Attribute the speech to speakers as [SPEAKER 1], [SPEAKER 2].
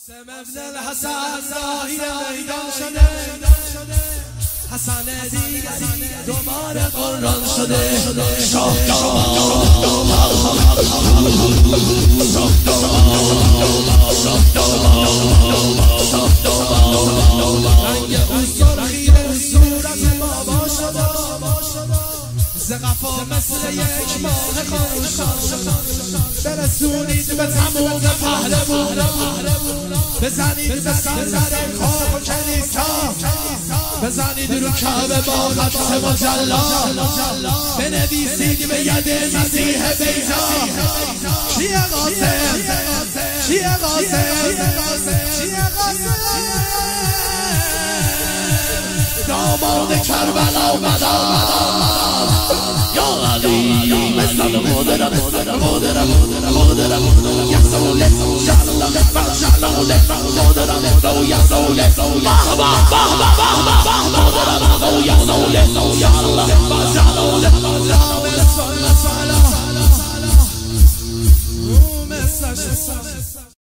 [SPEAKER 1] قاسم ابن الحسن راهی میدان شده، حسن دیگری دوباره قرآن شده. رنگ او سرخی صورت بابا شده، ز قفا مثل یک ماه خاموش برسونید به تموم پهلوان، بزنید به صندر کاخ و کلیسا، بزنید رو کعبه با خط مجلا، بنویسید به ید مسیح بیضا. چیه قاسم؟ چیه قاسم؟ چیه قاسم؟ داماد کربلا یا علی مثل مادرم یا سوله مادرم یا سوله